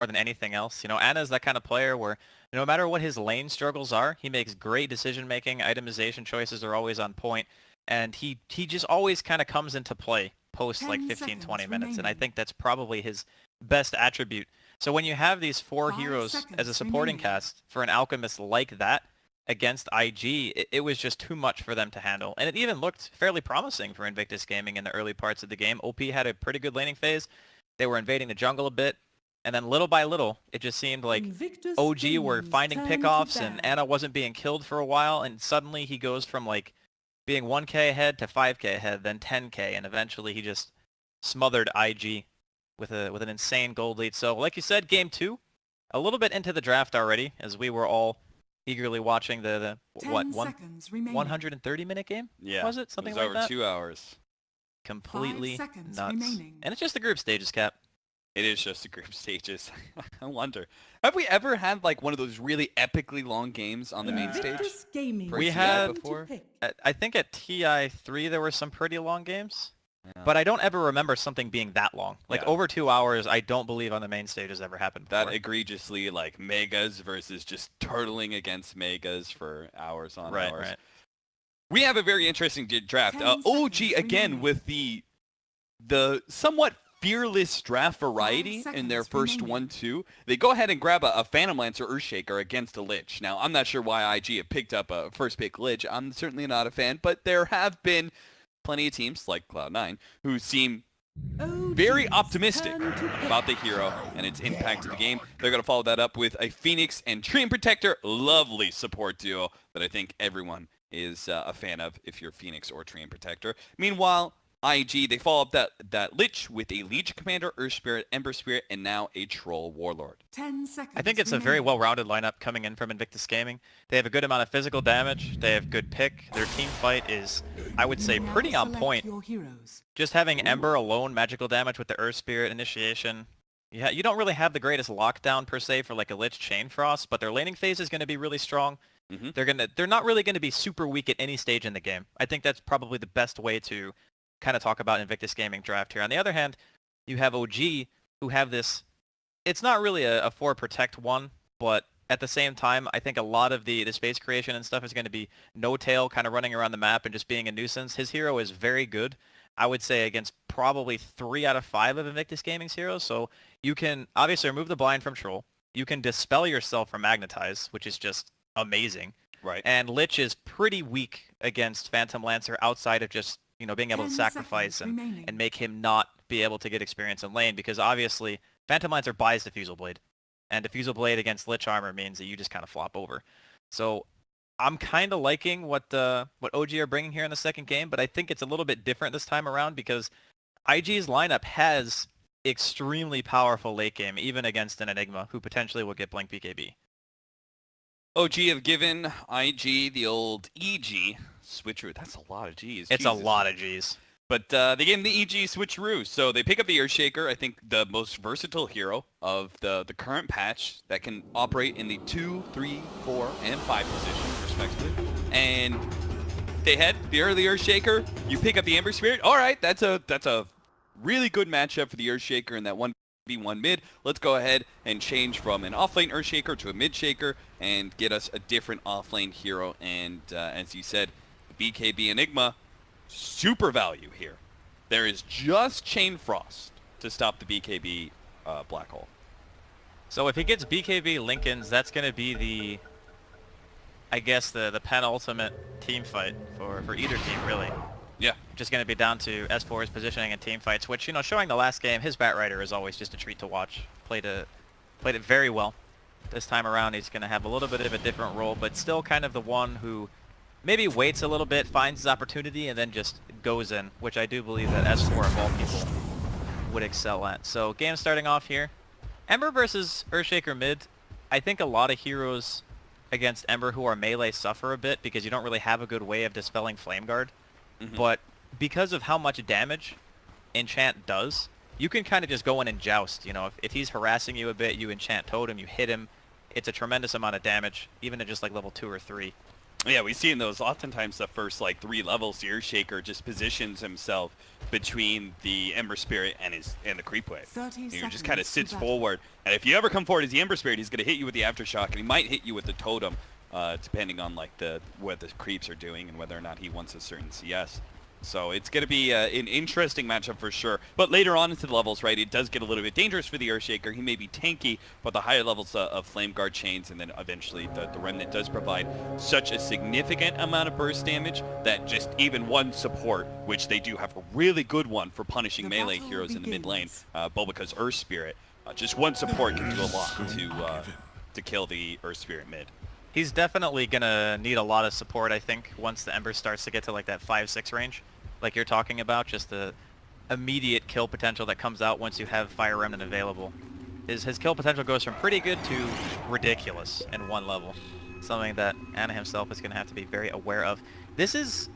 than anything else. You know, Ana's that kind of player where no matter what his lane struggles are, he makes great decision-making. Itemization choices are always on point, and he just always kind of comes into play post like 15, 20 minutes, and I think that's probably his best attribute. So when you have these four heroes as a supporting cast for an alchemist like that against IG, it was just too much for them to handle. And it even looked fairly promising for Invictus Gaming in the early parts of the game. OP had a pretty good laning phase. They were invading the jungle a bit. And then little by little, it just seemed like Invictus OG were Gaming's finding turn to pickoffs and bat. Ana wasn't being killed for a while. And suddenly he goes from like being 1k ahead to 5k ahead, then 10k. And eventually he just smothered IG with an insane gold lead. So like you said, game 2, a little bit into the draft already, as we were all eagerly watching the 10 seconds remaining. 130-minute game? Yeah. Was it? Something it was like over that? 2 hours. Completely 5 seconds nuts. remaining. And it's just the group stages, Cap. It is just the group stages. I wonder. Have we ever had like one of those really epically long games on the main stage? Invictus Gaming For We TI had before? I think at TI3 there were some pretty long games, Yeah. but I don't ever remember something being that long. Like Yeah. over 2 hours, I don't believe on the main stage has ever happened before. That egregiously like megas versus just turtling against megas for hours on Right, hours. right. We have a very interesting draft. 10 OG seconds again remaining. with the somewhat fearless draft variety 5 in their seconds first remaining. 1-2. They go ahead and grab a Phantom Lancer Earthshaker against a Lich. Now, I'm not sure why IG have picked up a first pick Lich. I'm certainly not a fan, but there have been plenty of teams like Cloud9 who seem very OG's optimistic turn to bat. about the hero and its impact to the game. They're going to follow that up with a Phoenix and Treant Protector. Lovely support duo that I think everyone is a fan of if you're Phoenix or Treant Protector. Meanwhile, IG, they follow up that Lich with a Legion Commander, Earth Spirit, Ember Spirit, and now a Troll Warlord. 10 seconds I think it's a very remaining. well-rounded lineup coming in from Invictus Gaming. They have a good amount of physical damage. They have good pick. Their team fight is, I would say, Now pretty on select point. your heroes. Just having Ember alone magical damage with the Earth Spirit initiation. Yeah, you don't really have the greatest lockdown per se for like a Lich Chain Frost, but their laning phase is going to be really strong. Mhm. They're not really going to be super weak at any stage in the game. I think that's probably the best way to kind of talk about Invictus Gaming draft here. On the other hand, you have OG who have this. It's not really a 4 protect one, but at the same time, I think a lot of the space creation and stuff is going to be no tail, kind of running around the map and just being a nuisance. His hero is very good, I would say, against probably 3 out of 5 of Invictus Gaming's heroes. So you can obviously remove the blind from Troll. You can dispel yourself from Magnetize, which is just amazing. Right. And Lich is pretty weak against Phantom Lancer outside of just, you know, being able to 10 sacrifice seconds remaining. and make him not be able to get experience in lane, because obviously Phantom Lancer buys Diffusal Blade, and Diffusal Blade against Lich armor means that you just kind of flop over. So I'm kind of liking what OG are bringing here in the second game, but I think it's a little bit different this time around because IG's lineup has extremely powerful late game, even against an Enigma who potentially will get Blink BKB. OG have given IG the old EG switcheroo. That's a lot of G's. It's a Jesus. lot of Gs. But they gave him the EG switcheroo. So they pick up the Earthshaker, I think the most versatile hero of the current patch that can operate in the 2, 3, 4, and 5 positions, respectively. And they head the early Earthshaker. You pick up the Ember Spirit. All right, that's a really good matchup for the Earthshaker in that 1v1 mid. Let's go ahead and change from an offlane Earthshaker to a mid shaker and get us a different offlane hero. And as you said, the BKB Enigma, super value here. There is just Chain Frost to stop the BKB Black Hole. So if he gets BKB Lincolns, that's going to be the, I guess, the penultimate team fight for either team, really. Yeah. Just going to be down to S4's positioning and team fights, which, you know, showing the last game, his Batrider is always just a treat to watch. Played it very well. This time around, he's going to have a little bit of a different role, but still kind of the one who maybe waits a little bit, finds his opportunity, and then just goes in, which I do believe that S4 of all people would excel at. So game starting off here. Ember versus Earthshaker mid. I think a lot of heroes against Ember who are melee suffer a bit because you don't really have a good way of dispelling Flame Guard. But because of how much damage Enchant does, you can kind of just go in and joust. You know, if he's harassing you a bit, you enchant Totem, you hit him. It's a tremendous amount of damage, even at just like level 2 or 3. Yeah, we see in those oftentimes the first like 3 levels, the Earthshaker just positions himself between the Ember Spirit and the creep wave. 30 He just seconds kind of to sits battle. forward, and if you ever come forward as the Ember Spirit, he's going to hit you with the Aftershock, and he might hit you with the Totem, depending on like what the creeps are doing and whether or not he wants a certain CS. So it's going to be an interesting matchup for sure. But later on into the levels, right, it does get a little bit dangerous for the Earthshaker. He may be tanky, but the higher levels of Flame Guard chains and then eventually the Remnant does provide such a significant amount of burst damage that just even one support, which they do have a really good one for punishing The melee battle heroes in the mid lane, begins. Bulbaka's Earth Spirit, just one support can do a lot to kill the Earth Spirit mid. He's definitely gonna need a lot of support, I think, once the Ember starts to get to like that 5-6 range, like you're talking about, just the immediate kill potential that comes out once you have Fire Remnant available. His kill potential goes from pretty good to ridiculous in one level. Something that Anna himself is gonna have to be very aware of. This is,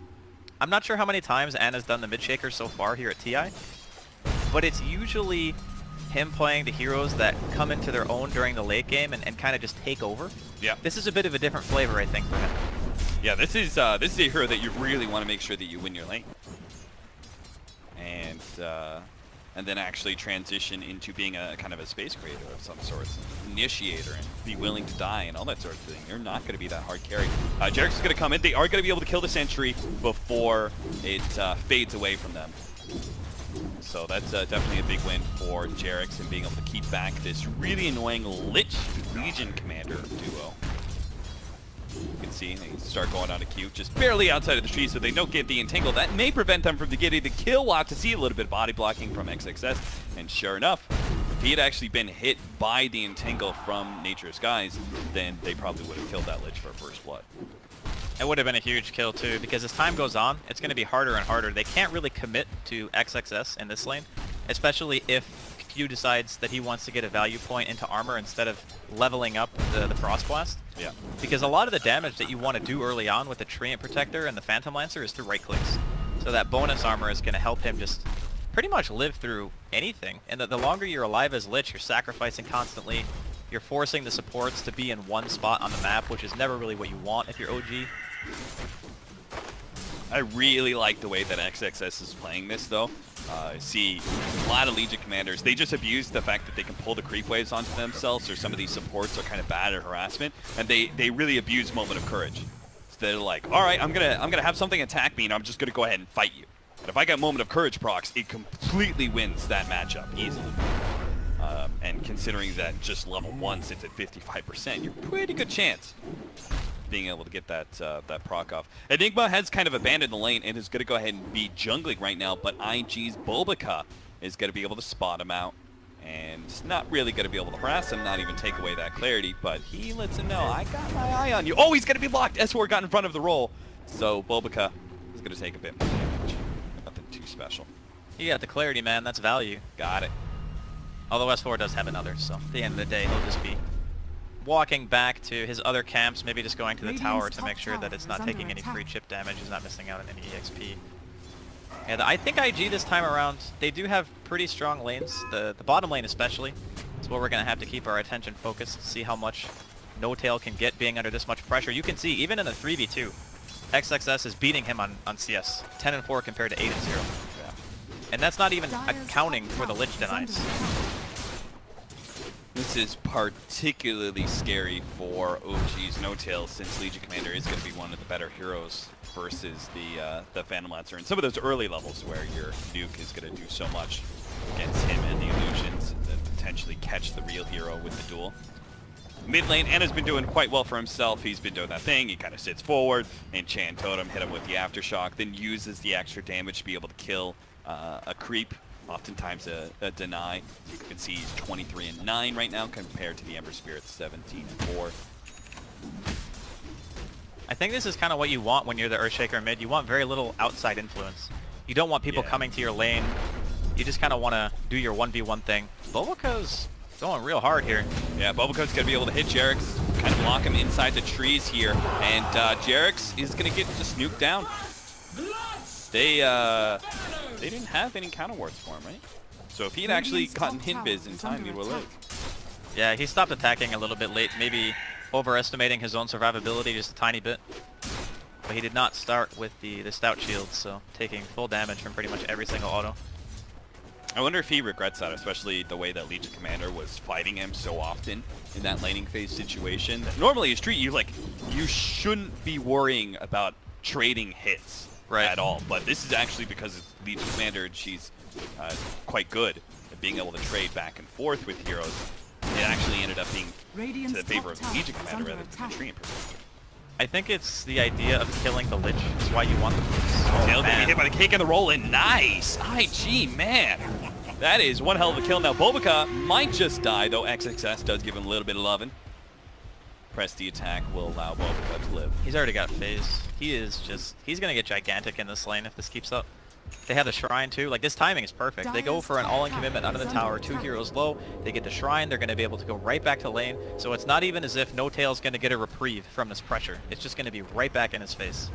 I'm not sure how many times Anna's done the mid shaker so far here at TI, but it's usually him playing the heroes that come into their own during the late game and kind of just take over. Yeah. This is a bit of a different flavor, I think, for him. Yeah, this is a hero that you really want to make sure that you win your lane, and then actually transition into being a kind of a space creator of some sort, an initiator, and be willing to die and all that sort of thing. You're not going to be that hard carry. Jarex is going to come in. They are going to be able to kill the sentry before it fades away from them. So that's definitely a big win for Jarex and being able to keep back this really annoying Lich Legion Commander duo. You can see they start going on a Q, just barely outside of the tree, so they don't get the entangle. That may prevent them from getting the kill. We'll have to see a little bit of body blocking from XXS, and sure enough, if he had actually been hit by the entangle from Nature's Skies, then they probably would have killed that Lich for first blood. It would have been a huge kill too, because as time goes on, it's going to be harder and harder. They can't really commit to XXS in this lane, especially if Q decides that he wants to get a value point into armor instead of leveling up the Frost Blast. Yeah. Because a lot of the damage that you want to do early on with the Treant Protector and the Phantom Lancer is through right clicks. So that bonus armor is going to help him just pretty much live through anything. And the longer you're alive as Lich, you're sacrificing constantly. You're forcing the supports to be in one spot on the map, which is never really what you want if you're OG. I really like the way that XXS is playing this, though. I see a lot of Legion commanders. They just abuse the fact that they can pull the creep waves onto themselves, or some of these supports are kind of bad at harassment, and they really abuse Moment of Courage. So they're like, all right, I'm gonna have something attack me, and I'm just gonna go ahead and fight you. But if I got Moment of Courage procs, it completely wins that matchup easily. And considering that just level 1 sits at 55%, you're pretty good chance being able to get that proc off. Enigma has kind of abandoned the lane and is going to go ahead and be jungling right now, but IG's Bulbaka is going to be able to spot him out, and not really going to be able to harass him, not even take away that clarity, but he lets him know, I got my eye on you. Oh, he's going to be blocked! S4 got in front of the roll, so Bulbaka is going to take a bit more damage. Nothing too special. You got the clarity, man. That's value. Got it. Although S4 does have another, so at the end of the day, he'll just be walking back to his other camps, maybe just going to the tower to make sure that it's not taking any free chip damage, he's not missing out on any EXP. And I think IG this time around, they do have pretty strong lanes, the bottom lane especially. It's where we're going to have to keep our attention focused, see how much No Tail can get being under this much pressure. You can see, even in a 3v2, XXS is beating him on CS, 10-4 compared to 8-0. Yeah. And that's not even accounting for the Lich denies. This is particularly scary for OG's No Tail, since Legion Commander is going to be one of the better heroes versus the Phantom Lancer. And some of those early levels where your nuke is going to do so much against him and the illusions, and then potentially catch the real hero with the duel. Mid lane, Anna's been doing quite well for himself. He's been doing that thing. He kind of sits forward, enchant Totem, hit him with the Aftershock, then uses the extra damage to be able to kill a creep. Oftentimes a deny. You can see he's 23-9 right now compared to the Ember Spirit 17-4. I think this is kind of what you want when you're the Earthshaker mid. You want very little outside influence. You don't want people coming to your lane. You just kind of want to do your 1v1 thing. Bulbaka's going real hard here. Yeah, Bulbaka's going to be able to hit Jarex, kind of lock him inside the trees here, and Jarex is going to get just nuked down. They didn't have any counter wards for him, right? So if he'd actually gotten hit biz in time, he would have lived. Yeah, he stopped attacking a little bit late, maybe overestimating his own survivability just a tiny bit. but he did not start with the stout shield, so taking full damage from pretty much every single auto. I wonder if he regrets that, especially the way that Legion Commander was fighting him so often in that laning phase situation. Normally, as Street, you shouldn't be worrying about trading hits at all. But this is actually because it's Legion Commander and she's quite good at being able to trade back and forth with heroes. It actually ended up being to the favor of Legion Commander rather than the Treant. I think it's the idea of killing the Lich is why you want the Tail getting hit by the cake and the roll in. Nice! IG, man! That is one hell of a kill. Now, Bobica might just die, though XXS does give him a little bit of loving. Press the attack will allow Bobica to live. He's already got phase. He's going to get gigantic in this lane if this keeps up. They have the Shrine too. Like, this timing is perfect. They go for an all-in commitment under the tower, 2 heroes low. They get the Shrine. They're going to be able to go right back to lane. So it's not even as if No Tail's going to get a reprieve from this pressure. It's just going to be right back in his face.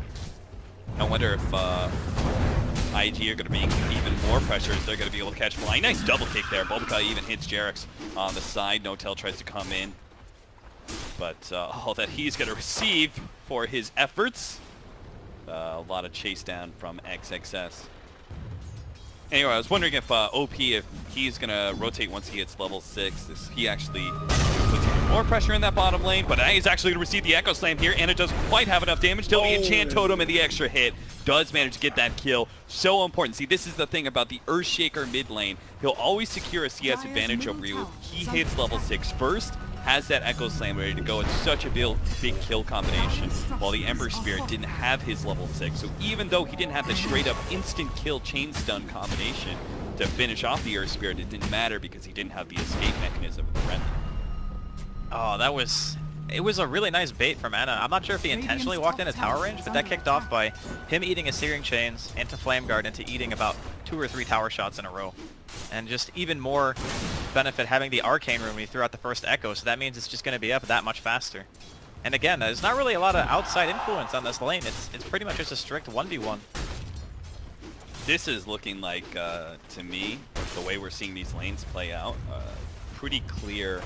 I wonder if IG are going to be even more pressure as they're going to be able to catch Flying. Nice double kick there. Bobica even hits Jarex on the side. No Tail tries to come in. But all that he's going to receive for his efforts. A lot of chase down from XXS. Anyway, I was wondering if OP, if he's going to rotate once he hits level 6, he actually puts even more pressure in that bottom lane, but he's actually going to receive the Echo Slam here, and it doesn't quite have enough damage till the Enchant Totem and the extra hit does manage to get that kill. So important. See, this is the thing about the Earthshaker mid lane. He'll always secure a CS advantage over you. He hits level 6 first, has that Echo Slam ready to go. It's such a big kill combination, while the Ember Spirit didn't have his level 6. So even though he didn't have the straight up instant kill chain stun combination to finish off the Earth Spirit, it didn't matter because he didn't have the escape mechanism of the Remnant. Oh, it was a really nice bait from Ana. I'm not sure if he intentionally walked into tower range, but that kicked off by him eating a Searing Chains into Flame Guard into eating about 2 or 3 tower shots in a row. And just even more benefit having the Arcane Rune when he threw out the first Echo, so that means it's just going to be up that much faster. And again, there's not really a lot of outside influence on this lane. It's pretty much just a strict 1v1. This is looking like, to me, the way we're seeing these lanes play out, pretty clear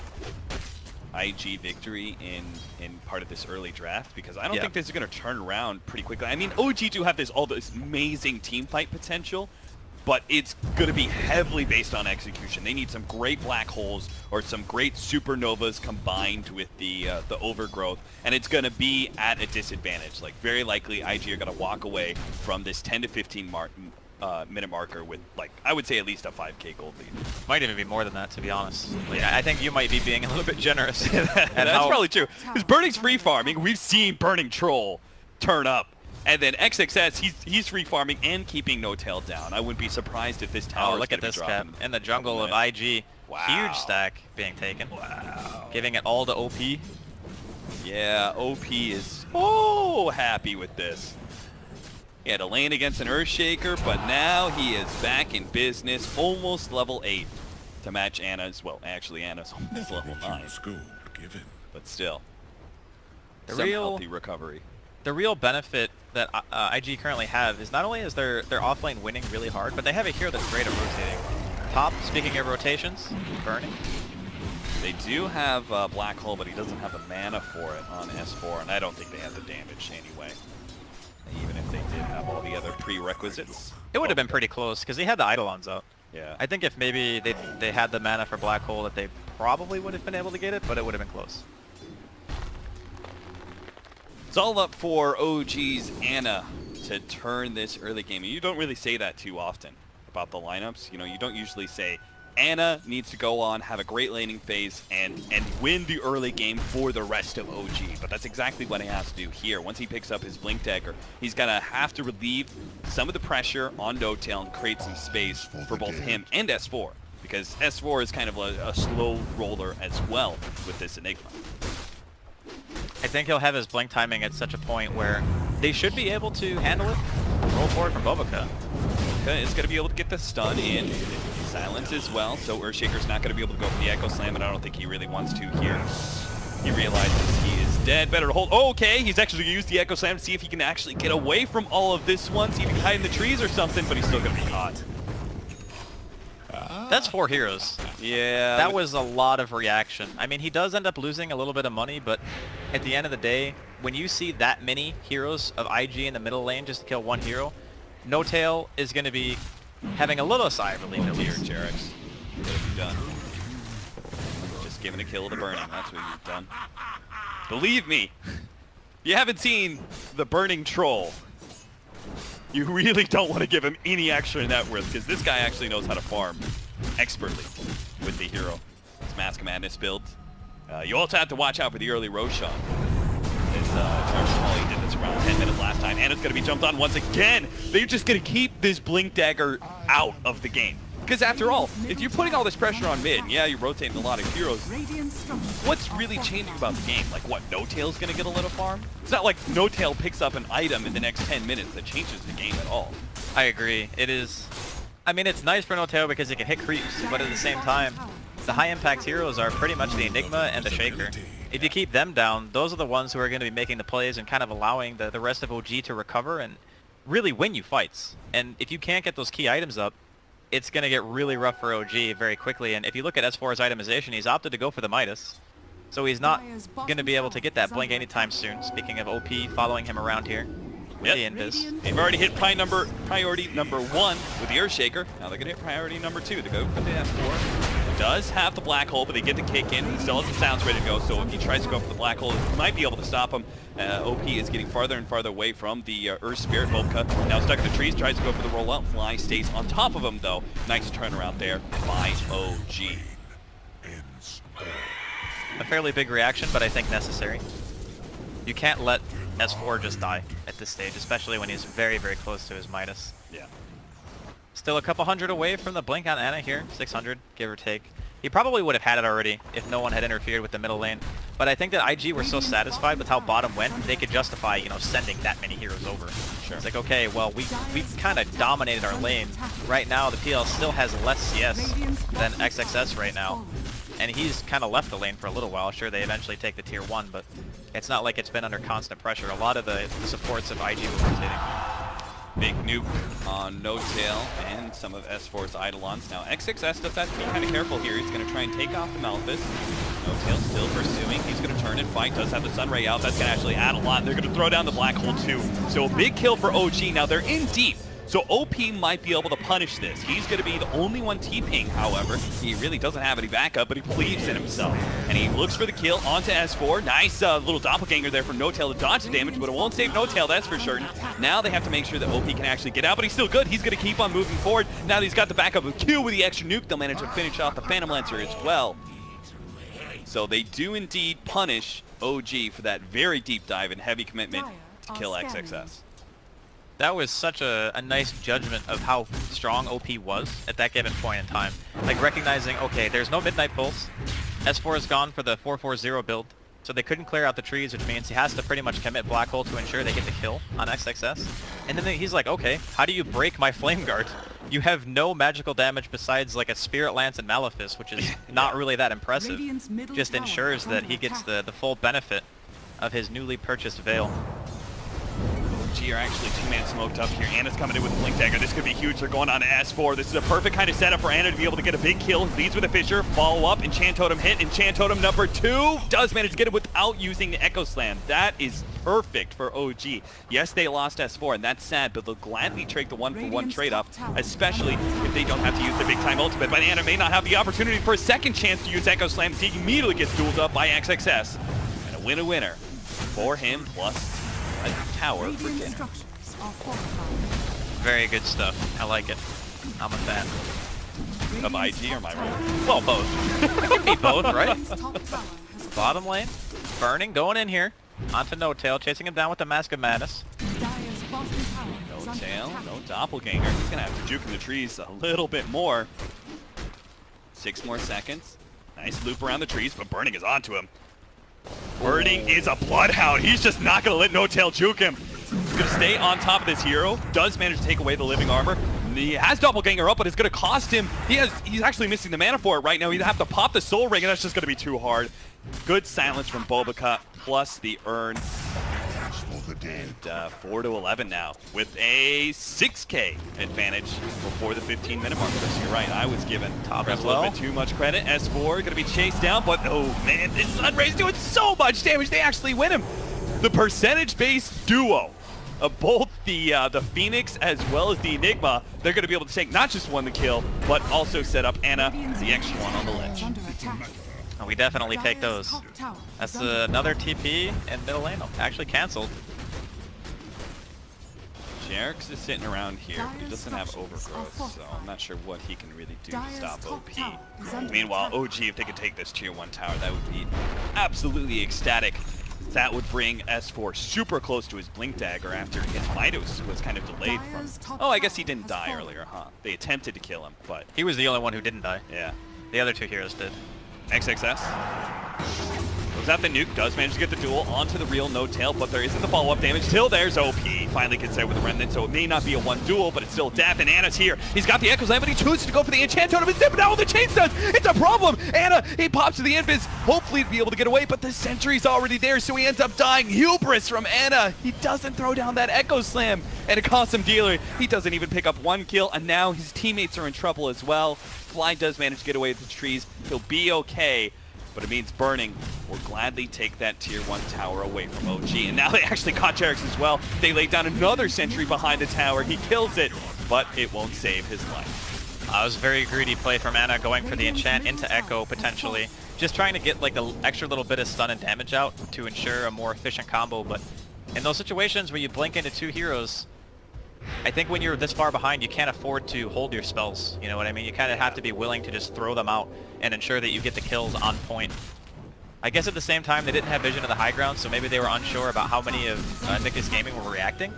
IG victory in part of this early draft, because I don't think this is going to turn around pretty quickly. I mean, OG do have all this amazing team fight potential, but it's going to be heavily based on execution. They need some great black holes or some great supernovas combined with the overgrowth, and it's going to be at a disadvantage. Like, very likely IG are going to walk away from this 10 to 15 minute marker with, like, I would say at least a 5k gold lead. Might even be more than that, to be honest. Like, I think you might be being a little bit generous. That's probably true. Because Burning's free farming. We've seen Burning Troll turn up. And then XXS, he's free farming and keeping No Tail down. I wouldn't be surprised if this tower. Oh, look at this cap in the jungle of IG. Wow. Huge stack being taken. Wow. Giving it all to OP. Yeah, OP is so happy with this. He had a lane against an Earthshaker, but now he is back in business, almost level 8 to match Ana's. Well, actually, Ana's almost level 9. But still, some healthy recovery. The real benefit that IG currently have is not only is their offlane winning really hard, but they have a hero that's great at rotating. Top, speaking of rotations, Burning. They do have Black Hole, but he doesn't have the mana for it on S4, and I don't think they have the damage anyway. Even if they did have all the other prerequisites. It would have been pretty close, because he had the Eidolons out. Yeah. I think if maybe they had the mana for Black Hole, that they probably would have been able to get it, but it would have been close. It's all up for OG's Ana to turn this early game. And you don't really say that too often about the lineups. You know, you don't usually say Ana needs to go on, have a great laning phase, and win the early game for the rest of OG. But that's exactly what he has to do here. Once he picks up his Blink Dagger, he's going to have to relieve some of the pressure on No Tail and create some space for both him and S4. Because S4 is kind of a slow roller as well with this Enigma. I think he'll have his blink timing at such a point where they should be able to handle it. Roll forward from Bobica. Bobica is going to be able to get the stun in. Silence as well, so Earthshaker's not going to be able to go for the Echo Slam, and I don't think he really wants to here. He realizes he is dead. Better to hold. Oh, okay, he's actually going to use the Echo Slam to see if he can actually get away from all of this one, see if he can hide in the trees or something, but he's still going to be caught. That's 4 heroes. Yeah. That was a lot of reaction. I mean, he does end up losing a little bit of money, but at the end of the day, when you see that many heroes of IG in the middle lane just to kill one hero, No Tail is going to be having a little sigh of relief. Dear Jerix, what have you done? Just giving a kill to Burning. That's what you've done. Believe me, you haven't seen the Burning Troll. You really don't want to give him any extra net worth because this guy actually knows how to farm expertly with the hero. It's Mask of Madness build. You also have to watch out for the early Roshan. He did this around 10 minutes last time, and it's going to be jumped on once again. They're just going to keep this Blink Dagger out of the game. Because after all, if you're putting all this pressure on mid, and yeah, you're rotating a lot of heroes, what's really changing about the game? Like what, No Tail's going to get a little farm? It's not like No Tail picks up an item in the next 10 minutes that changes the game at all. I agree. It is... I mean, it's nice for No Tail because it can hit creeps, but at the same time, the high-impact heroes are pretty much the Enigma and the Shaker. If you keep them down, those are the ones who are going to be making the plays and kind of allowing the rest of OG to recover and really win you fights. And if you can't get those key items up, it's going to get really rough for OG very quickly. And if you look at S4's itemization, he's opted to go for the Midas. So he's not going to be able to get that blink anytime soon. Speaking of OP following him around here with the Invis. They've already hit priority number 1 with the Earthshaker. Now they're going to hit priority number 2 to go for the S4. Does have the black hole, but they get to kick in. He still has the sounds ready to go, so if he tries to go for the black hole, he might be able to stop him. OP is getting farther and farther away from the Earth Spirit. Volka now stuck in the trees, tries to go for the rollout. Fly stays on top of him, though. Nice turnaround there by OG. A fairly big reaction, but I think necessary. You can't let S4 just die at this stage, especially when he's very, very close to his Midas. Yeah. Still a couple hundred away from the blink on Ana here, 600, give or take. He probably would have had it already if no one had interfered with the middle lane. But I think that IG were so satisfied with how bottom went, they could justify, you know, sending that many heroes over. Sure. It's like, okay, well, we kind of dominated our lane. Right now, the PL still has less CS than XXS right now. And he's kind of left the lane for a little while. Sure, they eventually take the tier 1, but it's not like it's been under constant pressure. A lot of the supports of IG were rotating. Big nuke on No Tail and some of S4's Eidolons. Now XXS does have to be kind of careful here. He's going to try and take off the Malphus. No Tail still pursuing. He's going to turn and fight. Does have the Sunray out. That's going to actually add a lot. They're going to throw down the Black Hole too. So a big kill for OG. Now they're in deep. So OP might be able to punish this. He's going to be the only one TPing, however. He really doesn't have any backup, but he believes in himself. And he looks for the kill onto S4. Nice little doppelganger there from No Tail to dodge the damage, but it won't save No Tail, that's for certain. Now they have to make sure that OP can actually get out, but he's still good. He's going to keep on moving forward. Now that he's got the backup of Q with the extra nuke, they'll manage to finish off the Phantom Lancer as well. So they do indeed punish OG for that very deep dive and heavy commitment to kill XXS. That was such a nice judgment of how strong OP was at that given point in time. Like recognizing, okay, there's no Midnight Pulse. S4 has gone for the 4-4-0 build, so they couldn't clear out the trees, which means he has to pretty much commit Black Hole to ensure they get the kill on XXS. And then he's like, okay, how do you break my Flame Guard? You have no magical damage besides like a Spirit Lance and Malefice, which is not really that impressive. Just ensures that he gets the full benefit of his newly purchased Veil. Are actually two-man smoked up here. Ana's coming in with a Blink Dagger. This could be huge. They're going on to S4. This is a perfect kind of setup for Ana to be able to get a big kill. Leads with a Fissure. Follow up. Enchant Totem hit. Enchant Totem number 2 does manage to get it without using the Echo Slam. That is perfect for OG. Yes, they lost S4, and that's sad, but they'll gladly trade the 1-for-1 trade-off, especially if they don't have to use the big-time ultimate. But Ana may not have the opportunity for a second chance to use Echo Slam, so he immediately gets dueled up by XXS. And a winner for him, plus a tower for dinner. Very good stuff. I like it. I'm a fan. Of IG or my room? Well, both. It can be both, right? Bottom lane. Burning, going in here. Onto No Tail, chasing him down with the Mask of Madness. No Tail, no Doppelganger. He's going to have to juke in the trees a little bit more. 6 more seconds. Nice loop around the trees, but Burning is onto him. Burning is a Bloodhound. He's just not going to let No Tail juke him. He's going to stay on top of this hero. Does manage to take away the living armor. He has Doppelganger up, but it's going to cost him. He's actually missing the mana for it right now. He'd have to pop the Soul Ring, and that's just going to be too hard. Good silence from Bobaca, plus the Urn. And 4-11 now with a 6K advantage before the 15-minute mark. So you're right, I was given Top a as little well. bit too much credit. S4 gonna be chased down, but oh man, this Sunray's doing so much damage. They actually win him. The percentage-based duo of both the Phoenix as well as the Enigma, they're gonna be able to take not just one the kill, but also set up Anna, the extra one on the ledge. Under attack. Oh, we definitely take Dire's those. top tower That's is under another TP and middle lane actually canceled. Jerks is sitting around here, but he Dire's doesn't have structures are overgrowth, so I'm fortified. not sure what he can really do to Dire's stop top OP. tower is under Meanwhile, attack. OG, if they could take this tier 1 tower, that would be absolutely ecstatic. That would bring S4 super close to his Blink Dagger after his Midos was kind of delayed from... Dire's top Oh, I guess he tower didn't has die fallen. earlier, huh? They attempted to kill him, but He was the only one who didn't die. yeah. The other two heroes did. XXS goes out the nuke, does manage to get the duel onto the real no tail, but there isn't the follow-up damage. Still there's OP. Finally gets there with the remnant, so it may not be a one duel, but it's still death, and Anna's here. He's got the Echoes Land, but he chooses to go for the enchant totem instead, but now with the chain stuns, it's a problem! Anna, he pops to the invis, hopefully to be able to get away, but the sentry's already there, so he ends up dying. Hubris from Anna. He doesn't throw down that Echo Slam, and it costs him dealer. He doesn't even pick up one kill, and now his teammates are in trouble as well. Fly does manage to get away with the trees. He'll be okay, but it means Burning will gladly take that tier 1 tower away from OG. And now they actually caught Jerix as well. They laid down another sentry behind the tower. He kills it, but it won't save his life. It was a very greedy play from Anna, going for the enchant into Echo potentially. Just trying to get like the extra little bit of stun and damage out to ensure a more efficient combo, but in those situations where you blink into two heroes, I think when you're this far behind, you can't afford to hold your spells. You know what I mean? You kind of have to be willing to just throw them out and ensure that you get the kills on point. I guess at the same time, they didn't have vision of the high ground, so maybe they were unsure about how many of Invictus Gaming were reacting.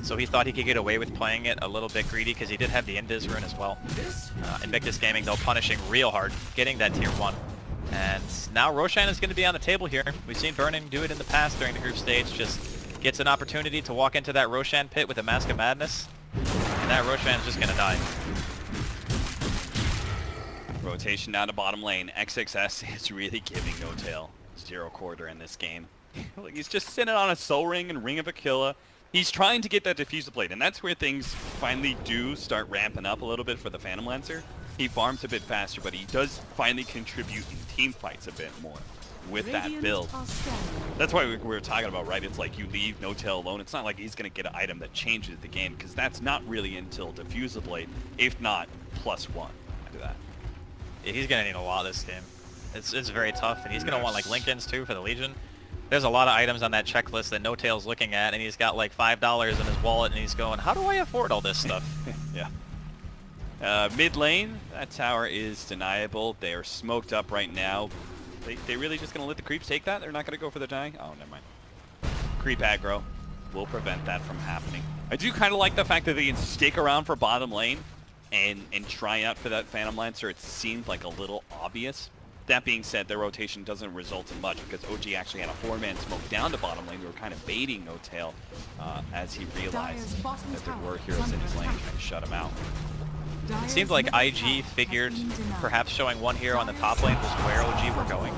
So he thought he could get away with playing it a little bit greedy because he did have the Invis rune as well. Invictus Gaming, though, punishing real hard, getting that tier 1. And now Roshan is going to be on the table here. We've seen Burning do it in the past during the group stage. Just gets an opportunity to walk into that Roshan pit with a Mask of Madness. And that Roshan is just going to die. Rotation down to bottom lane. XXS is really giving No Tail 0 quarter in this game. Like, he's just sitting on a Soul Ring and Ring of Aquila. He's trying to get that Diffuser Blade, and that's where things finally do start ramping up a little bit for the Phantom Lancer. He farms a bit faster, but he does finally contribute in team fights a bit more with that build. That's why we were talking about, right? It's like you leave No Tail alone. It's not like he's going to get an item that changes the game, because that's not really until Diffuser Blade, if not +1 after that. Yeah, he's going to need a lot this game. It's very tough, and he's going to want like Lincolns too for the Legion. There's a lot of items on that checklist that No Tail's looking at, and he's got like $5 in his wallet, and he's going, how do I afford all this stuff? Yeah. Mid lane, that tower is deniable. They are smoked up right now. They really just going to let the creeps take that? They're not going to go for the die? Oh, never mind. Creep aggro will prevent that from happening. I do kind of like the fact that they can stick around for bottom lane and try out for that Phantom Lancer. It seemed like a little obvious. That being said, their rotation doesn't result in much because OG actually had a 4-man smoke down to bottom lane. They were kind of baiting No Tail as he realized that there were heroes in his lane trying to shut him out. It seemed like IG figured perhaps showing one hero on the top lane was where OG were going.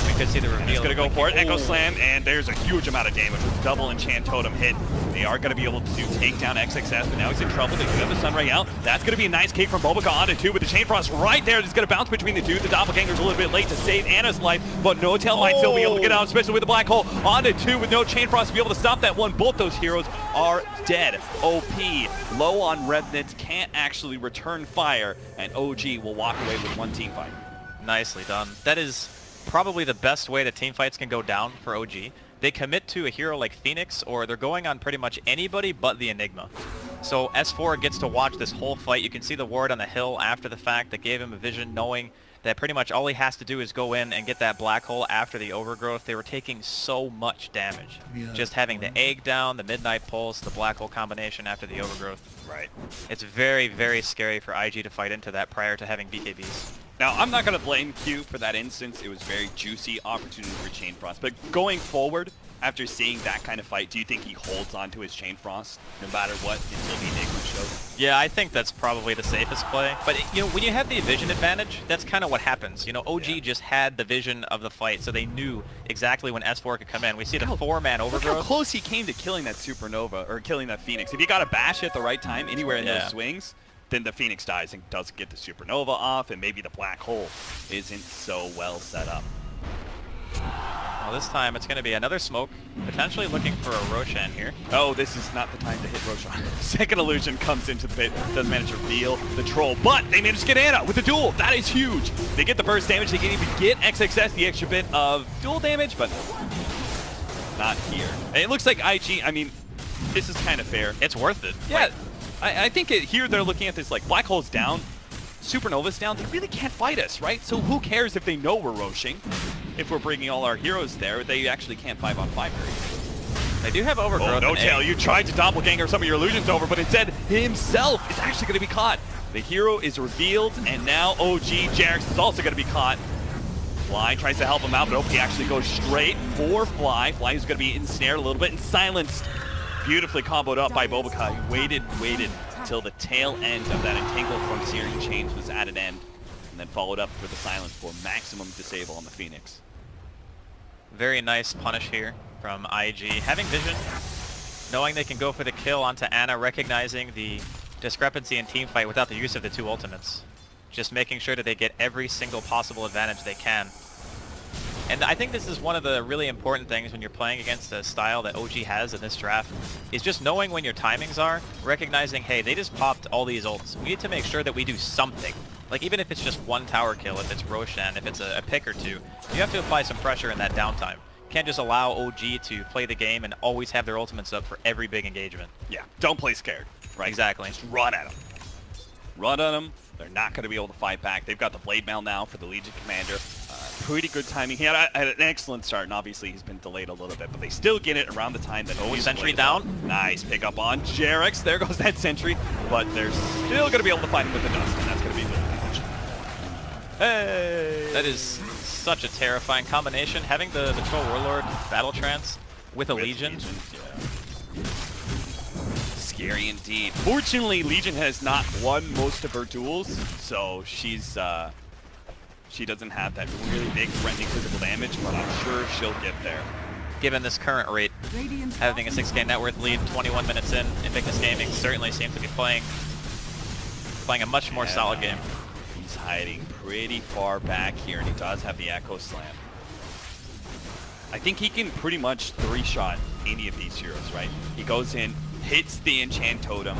We could see the reveal. He's going to go for it. Echo Ooh. Slam, and there's a huge amount of damage with double enchant totem hit. They are going to be able to take down XXS, but now he's in trouble. They do have the Sunray out. That's going to be a nice cake from Bobaca onto 2 with the Chain Frost right there. It's going to bounce between the two. The Doppelganger's a little bit late to save Anna's life, but No Tail might still be able to get out, especially with the Black Hole onto 2 with no Chain Frost to be able to stop that one. Both those heroes are dead. OP, low on remnants, can't actually return fire, and OG will walk away with one team fight. Nicely done. That is probably the best way that team fights can go down for OG. They commit to a hero like Phoenix, or they're going on pretty much anybody but the Enigma. So S4 gets to watch this whole fight. You can see the ward on the hill after the fact that gave him a vision, knowing that pretty much all he has to do is go in and get that black hole after the overgrowth. They were taking so much damage. Just having the egg down, the midnight pulse, the black hole combination after the overgrowth. Right. It's very, very scary for IG to fight into that prior to having BKBs. Now, I'm not going to blame Q for that instance. It was very juicy opportunity for Chain Frost. But going forward, after seeing that kind of fight, do you think he holds on to his Chain Frost no matter what until the Enigma shows? Yeah, I think that's probably the safest play. But, you know, when you have the vision advantage, that's kind of what happens. You know, OG just had the vision of the fight, so they knew exactly when S4 could come in. We see the 4-man Look how overgrowth. close he came to killing that Supernova, or killing that Phoenix. If you got a bash at the right time, anywhere in those swings, then the Phoenix dies and doesn't get the Supernova off, and maybe the black hole isn't so well set up. Well, this time it's going to be another smoke, potentially looking for a Roshan here. Oh, this is not the time to hit Roshan. Second illusion comes into the pit, doesn't manage to reveal the troll, but they manage to get Ana with the duel. That is huge. They get the burst damage. They can even get XXS, the extra bit of duel damage, but not here. And it looks like IG, I mean, this is kind of fair. It's worth it. Yeah, I think here they're looking at this like Black Hole's down, Supernova's down. They really can't fight us, right? So who cares if they know we're Roshing? If we're bringing all our heroes there, they actually can't 5-on-5 very easily. They do have overgrowth. Oh, no tail. You tried to doppelganger some of your illusions over, but instead himself is actually going to be caught. The hero is revealed, and now OG Jarex is also going to be caught. Fly tries to help him out, but he actually goes straight for Fly. Fly is going to be ensnared a little bit and silenced. Beautifully comboed up by Bobakai. Waited till the tail end of that entangle from Searing Chains was at an end, and then followed up with the silence for maximum disable on the Phoenix. Very nice punish here from IG. Having vision, knowing they can go for the kill onto Ana, recognizing the discrepancy in team fight without the use of the 2 ultimates. Just making sure that they get every single possible advantage they can. And I think this is one of the really important things when you're playing against a style that OG has in this draft, is just knowing when your timings are, recognizing, hey, they just popped all these ults. We need to make sure that we do something. Like, even if it's just 1 tower kill, if it's Roshan, if it's a pick or 2, you have to apply some pressure in that downtime. You can't just allow OG to play the game and always have their ultimates up for every big engagement. Yeah, don't play scared. Right? Exactly. Just run at them. Run at them. They're not going to be able to fight back. They've got the Blade Mail now for the Legion Commander. Pretty good timing. He had an excellent start, and obviously he's been delayed a little bit, but they still get it around the time that OG Sentry down. Nice pick up on Jarex. There goes that Sentry, but they're still going to be able to fight him with the Dust, and that's going to be good damage. Hey! That is such a terrifying combination. Having the Troll Warlord Battle Trance with a Legion. Yeah. Scary indeed. Fortunately, Legion has not won most of her duels, so she's she doesn't have that really big threatening physical damage, but I'm sure she'll get there. Given this current rate, having a 6K net worth lead 21 minutes in, Invictus Gaming certainly seems to be playing a much more solid game. He's hiding pretty far back here, and he does have the Echo Slam. I think he can pretty much 3-shot any of these heroes, right? He goes in, hits the Enchant Totem,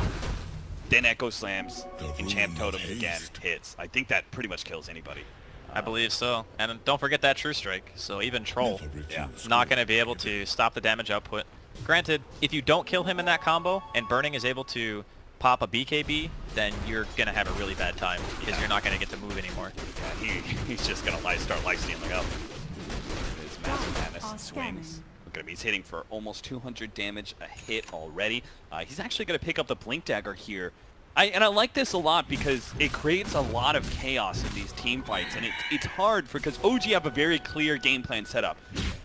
then Echo Slams, Enchant Totem again, hits. I think that pretty much kills anybody. I believe so. And don't forget that True Strike. So even Troll, not going to be able to stop the damage output. Granted, if you don't kill him in that combo, and Burning is able to pop a BKB, then you're going to have a really bad time, because you're not going to get to move anymore. Yeah, he's just going to start lifestealing up. His Massive Madness swings. Look at him, he's hitting for almost 200 damage a hit already. He's actually going to pick up the Blink Dagger here. I like this a lot because it creates a lot of chaos in these team fights, and it's hard because OG have a very clear game plan set up.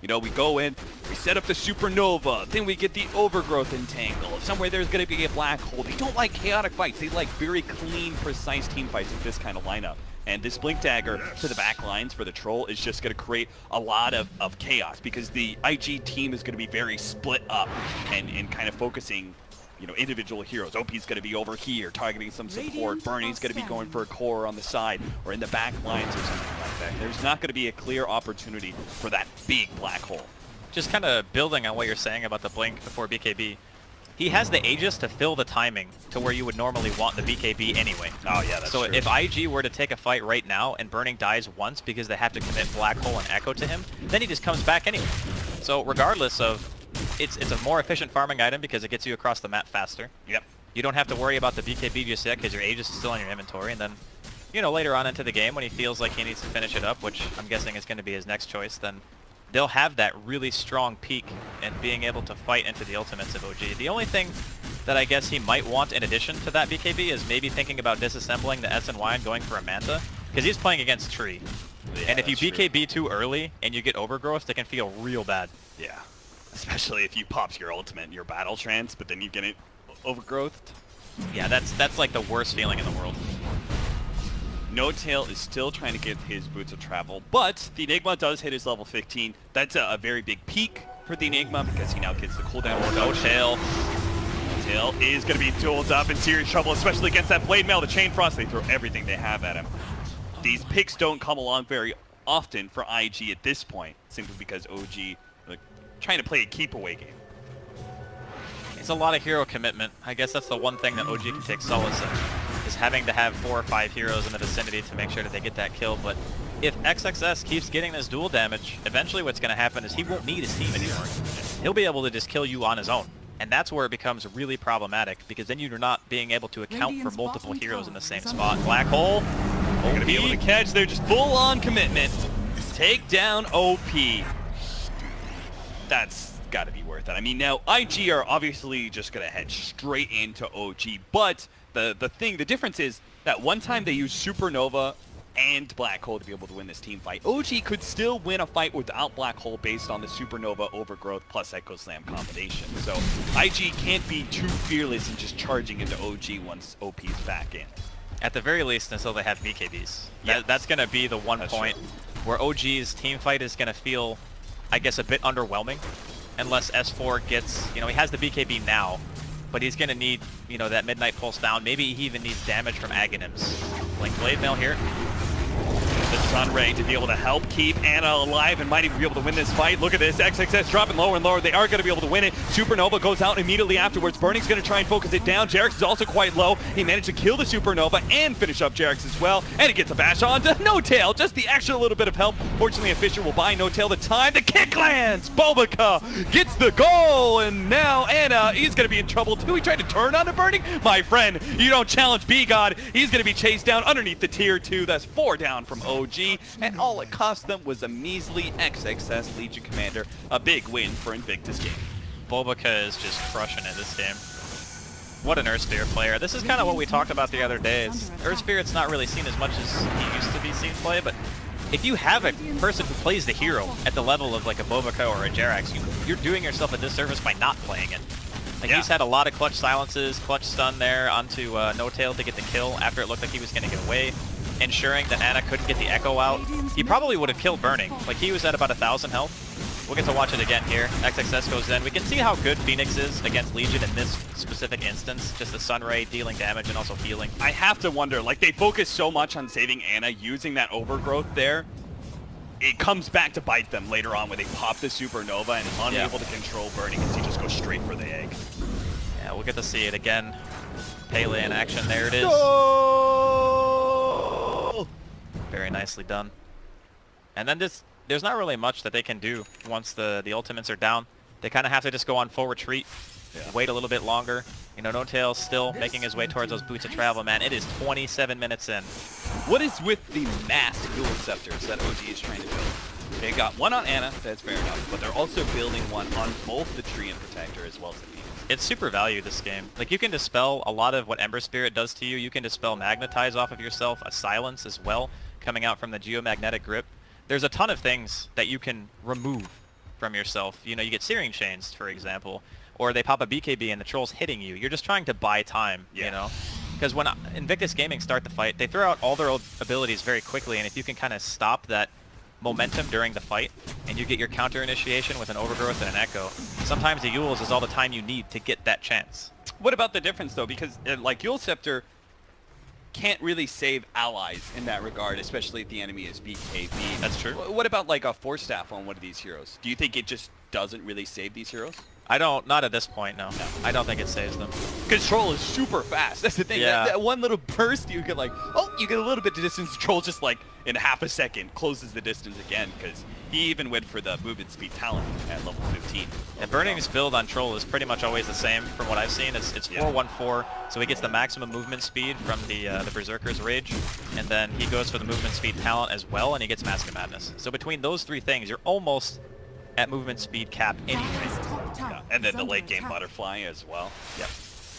You know, we go in, we set up the Supernova, then we get the Overgrowth Entangle. Somewhere there's going to be a Black Hole. They don't like chaotic fights. They like very clean, precise team fights with this kind of lineup. And this Blink Dagger to the back lines for the Troll is just going to create a lot of chaos because the IG team is going to be very split up and kind of focusing, you know, individual heroes. OP's going to be over here targeting some support. Burning's going to be going for a core on the side or in the back lines or something like that. There's not going to be a clear opportunity for that big black hole. Just kind of building on what you're saying about the Blink before BKB. He has the Aegis to fill the timing to where you would normally want the BKB anyway. Oh yeah, that's so true. if IG were to take a fight right now and Burning dies once because they have to commit Black Hole and Echo to him, then he just comes back anyway. So regardless of, it's a more efficient farming item because it gets you across the map faster. Yep. You don't have to worry about the BKB just yet because your Aegis is still in your inventory, and then, you know, later on into the game when he feels like he needs to finish it up, which I'm guessing is going to be his next choice, then they'll have that really strong peak and being able to fight into the ultimates of OG. The only thing that I guess he might want in addition to that BKB is maybe thinking about disassembling the SNY and going for a Manta, because he's playing against Tree. Yeah, and if you BKB too early and you get Overgrowth, they can feel real bad. Yeah. Especially if you pops your ultimate, your battle trance, but then you get it overgrowthed. Yeah, that's like the worst feeling in the world. No Tail is still trying to get his boots of travel, but the Enigma does hit his level 15. That's a very big peak for the Enigma because he now gets the cooldown. No Tail. Tail is going to be dueled up in serious trouble, especially against that Blade Mail, the Chain Frost. They throw everything they have at him. These picks don't come along very often for IG at this point, simply because OG like trying to play a keep away game. It's a lot of hero commitment. I guess that's the one thing that OG can take solace in, is having to have 4 or 5 heroes in the vicinity to make sure that they get that kill. But if XXS keeps getting this dual damage, eventually what's going to happen is he won't need his team anymore. He'll be able to just kill you on his own. And that's where it becomes really problematic, because then you're not being able to account for multiple heroes in the same spot. Black Hole, They're going to be able to catch. They're just full-on commitment. Take down OP. That's got to be worth it. I mean, now IG are obviously just going to head straight into OG, but the difference is that one time they used Supernova and Black Hole to be able to win this team fight. OG could still win a fight without Black Hole based on the Supernova Overgrowth plus Echo Slam combination. So IG can't be too fearless in just charging into OG once OP's back in. At the very least, until they have BKBs. Yes. That's going to be the one point where OG's team fight is going to feel, I guess, a bit underwhelming. Unless S4 gets, he has the BKB now, but he's going to need, that Midnight Pulse down. Maybe he even needs damage from Aghanims. Like Blade Mail here. The Sun Ray to be able to help keep Ana alive and might even be able to win this fight. Look at this, XXS dropping lower and lower. They are going to be able to win it. Supernova goes out immediately afterwards. Burning's going to try and focus it down. Jarex is also quite low. He managed to kill the Supernova and finish up Jarex as well. And he gets a bash on to No Tail. Just the extra little bit of help. Fortunately, a Fisher will buy No Tail the time. The kick lands. Bobica gets the goal. And now Ana, he's going to be in trouble too. He tried to turn on the Burning. My friend, you don't challenge B-God. He's going to be chased down underneath the tier 2. That's 4 down from OG. And all it cost them was a measly XXS Legion Commander. A big win for Invictus game. Bobica is just crushing it this game. What an Earthsphere player. This is kind of what we talked about the other day. Earthspirit's not really seen as much as he used to be seen play, but if you have a person who plays the hero at the level of like a Bobica or a Jarex, you're doing yourself a disservice by not playing it. Like he's had a lot of clutch silences, clutch stun there onto No Tail to get the kill after it looked like he was going to get away, ensuring that Ana couldn't get the echo out. He probably would have killed Burning. Like he was at about 1,000 health. We'll get to watch it again here. XXS goes in. We can see how good Phoenix is against Legion in this specific instance. Just the Sunray dealing damage and also healing. I have to wonder, like they focus so much on saving Ana using that overgrowth there. It comes back to bite them later on when they pop the Supernova and unable to control Burning as he just goes straight for the egg. Yeah, we'll get to see it again. Pele in action. There it is. Goal! Very nicely done. And then there's not really much that they can do once the ultimates are down. They kind of have to just go on full retreat, wait a little bit longer. No Tail's still making his way towards those boots of travel, man. It is 27 minutes in. What is with the masked dual scepters that OG is trying to build? They got one on Ana, that's fair enough, but they're also building one on both the Tree and Protector as well as the Phoenix. It's super value this game. Like you can dispel a lot of what Ember Spirit does to you. You can dispel Magnetize off of yourself, a Silence as well, coming out from the Geomagnetic Grip. There's a ton of things that you can remove from yourself. You get Searing Chains, for example, or they pop a BKB and the Troll's hitting you. You're just trying to buy time, Because when Invictus Gaming start the fight, they throw out all their abilities very quickly, and if you can kind of stop that momentum during the fight, and you get your counter initiation with an Overgrowth and an Echo, sometimes the Yules is all the time you need to get that chance. What about the difference, though? Because, like, Yule Scepter can't really save allies in that regard, especially if the enemy is BKB. That's true. What about, like, a Force Staff on one of these heroes? Do you think it just doesn't really save these heroes? Not at this point, no. I don't think it saves them. Because Troll is super fast. That's the thing. Yeah. That one little burst, you get you get a little bit of distance. Troll just in half a second closes the distance again because he even went for the movement speed talent at level 15. And Burning's build on Troll is pretty much always the same from what I've seen. It's 4-1-4, so he gets the maximum movement speed from the Berserker's Rage, and then he goes for the movement speed talent as well, and he gets Mask of Madness. So between those three things, you're almost at movement speed cap anyway. Yeah. And then the late game butterfly as well. Yep.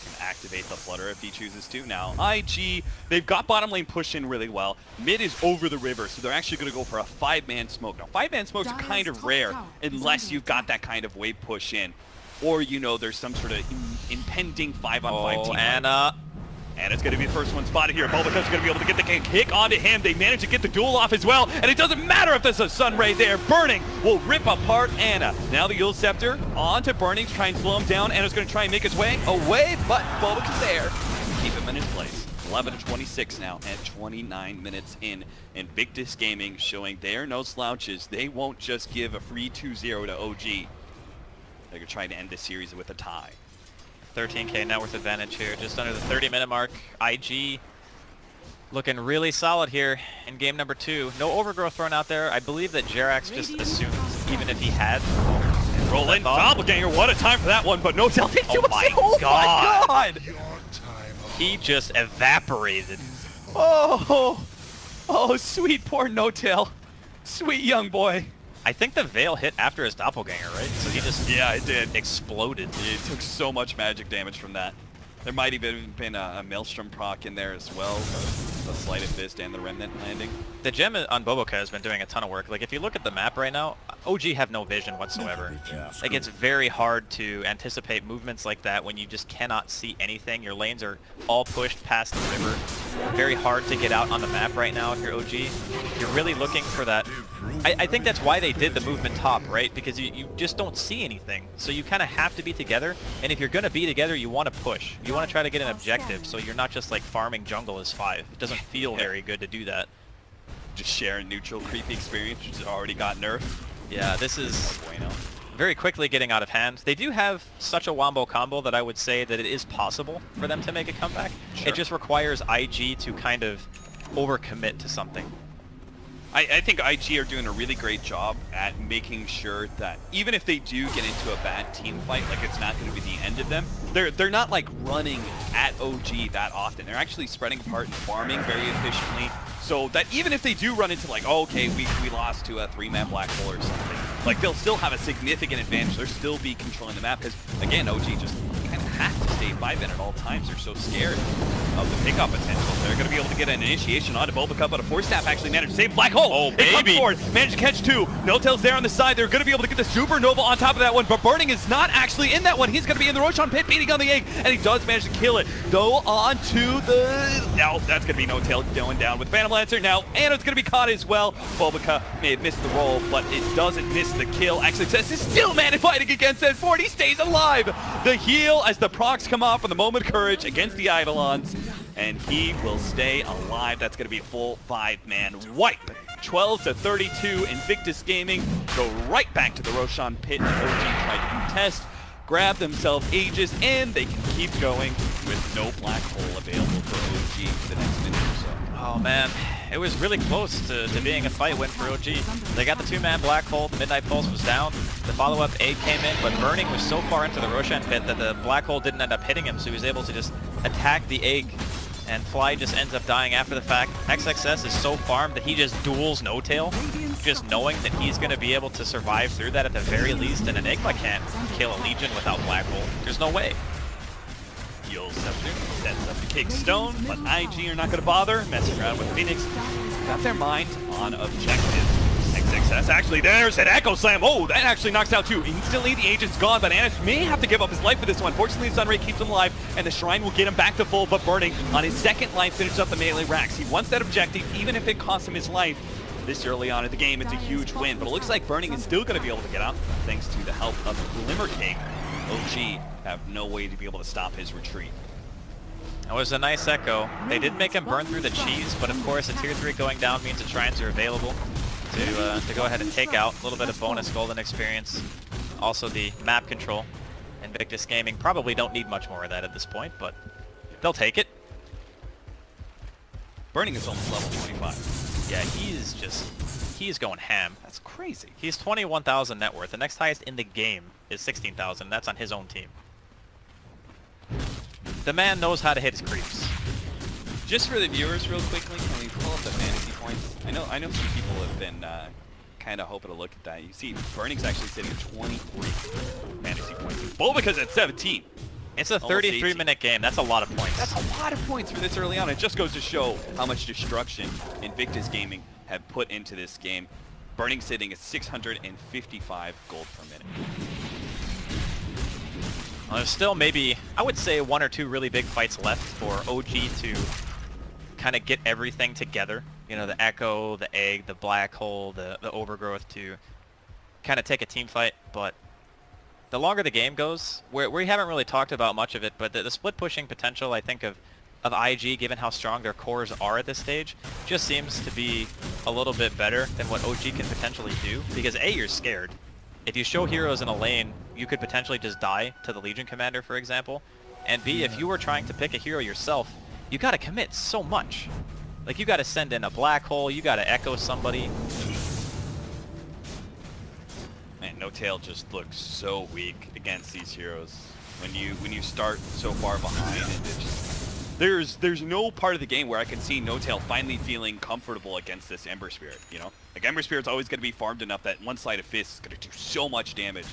Can activate the flutter if he chooses to. Now, IG, they've got bottom lane pushed in really well. Mid is over the river, so they're actually going to go for a 5-man smoke. Now, 5-man smokes are kind of rare unless you've got that kind of wave push in. Or, you know, there's some sort of impending 5-on-5 team. And it's going to be the first one spotted here. Bulbacu's going to be able to get the kick onto him. They manage to get the duel off as well. And it doesn't matter if there's a Sunray there. Burning will rip apart Anna. Now the Yule Scepter onto Burning to try and slow him down. Anna's going to try and make his way away, but Bulbacu's there. Keep him in his place. 11-26 now at 29 minutes in. Invictus Gaming showing they're no slouches. They won't just give a free 2-0 to OG. They're going to try to end this series with a tie. 13k net worth advantage here, just under the 30-minute mark. IG looking really solid here in game number 2. No overgrowth thrown out there. I believe that Jerax just assumed even if he had. Roll in, Doppelganger, what a time for that one, but no tell takes too much. Oh my god! He just evaporated. Oh, sweet poor No-Tail. Sweet young boy. I think the Veil hit after his Doppelganger, right? So he just it did. Exploded. He took so much magic damage from that. There might have even been a Maelstrom proc in there as well. The Sleight of Fist and the Remnant landing. The gem on Boboka has been doing a ton of work. Like, if you look at the map right now, OG have no vision whatsoever. Like, it's very hard to anticipate movements like that when you just cannot see anything. Your lanes are all pushed past the river. Very hard to get out on the map right now if you're OG. You're really looking for that. I think that's why they did the movement top, right? Because you just don't see anything. So you kind of have to be together. And if you're going to be together, you want to push. You want to try to get an objective. So you're not just like farming jungle as 5. It doesn't feel very good to do that. Just share a neutral creepy experience, which has already got nerfed. Yeah, this is Bueno. very quickly getting out of hand. They do have such a wombo combo that I would say that it is possible for them to make a comeback. Sure. It just requires IG to kind of overcommit to something. I think IG are doing a really great job at making sure that even if they do get into a bad team fight, like it's not going to be the end of them. They're not like running at OG that often. They're actually spreading apart and farming very efficiently. So that even if they do run into like, oh, okay, we lost to a 3-man black hole or something, like they'll still have a significant advantage. They'll still be controlling the map because, again, OG just kind of have to stay 5-man at all times. They're so scared of the pickup potential. They're going to be able to get an initiation onto Bulbacup, but a Force Staff actually managed to save Black Hole. Oh, It comes baby. forward, managed to catch 2. No-Tail's there on the side. They're going to be able to get the Supernova on top of that one, but Burning is not actually in that one. He's going to be in the Roshan pit, beating on the egg, and he does manage to kill it. Go on to the... Now, that's going to be No-Tail going down with Phantom Lancer. Now, Anna's going to be caught as well. Bulbacup may have missed the roll, but it doesn't miss the kill. Success is still man fighting against that 40, stays alive. The heal as the procs come off on the Moment of Courage against the Eidolons, and he will stay alive. That's going to be a full 5-man wipe. 12-32, Invictus Gaming go right back to the Roshan pit. OG tried to contest, grab themselves Aegis, and they can keep going with no black hole available for OG for the next minute or so. Oh man, it was really close to being a fight win for OG. They got the 2-man black hole, the Midnight Pulse was down, the follow-up egg came in, but Burning was so far into the Roshan pit that the black hole didn't end up hitting him, so he was able to just attack the egg, and Fly just ends up dying after the fact. XXS is so farmed that he just duels No-Tail, just knowing that he's going to be able to survive through that at the very least, and Enigma can't kill a Legion without black hole. There's no way. Yule Scepter sets up the Cake Stone, but IG are not going to bother messing around with Phoenix. Got their mind on objective. XXS actually, there's an Echo Slam. Oh, that actually knocks out 2. Instantly, the agent's gone, but Annis may have to give up his life for this one. Fortunately, the Sunray keeps him alive, and the Shrine will get him back to full, but Burning on his second life finishes up the melee racks. He wants that objective, even if it costs him his life. This early on in the game, it's a huge win, but it looks like Burning is still going to be able to get out, thanks to the help of Glimmer Cake. OG have no way to be able to stop his retreat. That was a nice echo. They did make him burn through the cheese, but of course a tier 3 going down means the shrines are available to go ahead and take out. A little bit of bonus golden experience. Also the map control. Invictus Gaming probably don't need much more of that at this point, but they'll take it. Burning is almost level 25. Yeah, he's going ham. That's crazy. He's 21,000 net worth. The next highest in the game is 16,000. That's on his own team. The man knows how to hit his creeps. Just for the viewers real quickly, can we pull up the fantasy points? I know some people have been kind of hoping to look at that. You see, Burning's actually sitting at 23 fantasy points. Bulbacu's at 17. It's a Almost 33-minute game. That's a lot of points. That's a lot of points for this early on. It just goes to show how much destruction Invictus Gaming have put into this game. Burning sitting at 655 gold per minute. Well, there's still maybe, I would say, 1 or 2 really big fights left for OG to kind of get everything together. You know, the Echo, the Egg, the Black Hole, the Overgrowth to kind of take a team fight. But the longer the game goes, we haven't really talked about much of it, but the split pushing potential, I think, of IG, given how strong their cores are at this stage, just seems to be a little bit better than what OG can potentially do. Because A, you're scared. If you show heroes in a lane, you could potentially just die to the Legion Commander, for example. And B, if you were trying to pick a hero yourself, you gotta commit so much. Like, you gotta send in a Black Hole, you gotta echo somebody. Man, No Tail just looks so weak against these heroes. When you start so far behind, and it just, there's no part of the game where I can see No Tail finally feeling comfortable against this Ember Spirit. You know, like Ember Spirit's always going to be farmed enough that one sleight of fist is going to do so much damage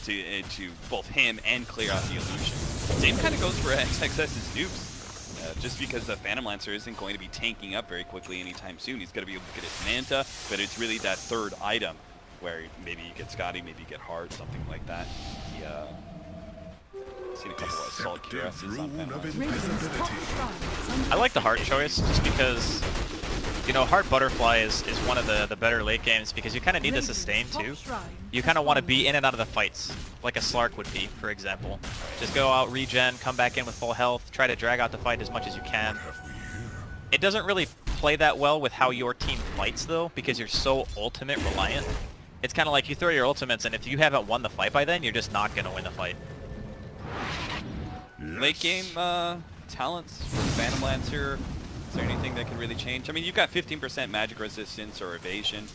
to both him and clear out the illusion. Same kind of goes for XXS's nukes. Just because the Phantom Lancer isn't going to be tanking up very quickly anytime soon. He's going to be able to get his Manta, but it's really that third item where maybe you get Scotty, maybe you get Hard, something like that. Seen a couple of Assault QSs on Phantom Lancer. I like the Heart choice just because, you know, Heart Butterfly is one of the better late games because you kind of need the sustain too. You kind of want to be in and out of the fights, like a Slark would be, for example. Just go out, regen, come back in with full health, try to drag out the fight as much as you can. It doesn't really play that well with how your team fights though, because you're so ultimate reliant. It's kind of like you throw your ultimates and if you haven't won the fight by then, you're just not going to win the fight. Late game talents for Phantom Lancer. Is there anything that can really change? I mean, you've got 15% magic resistance or evasion.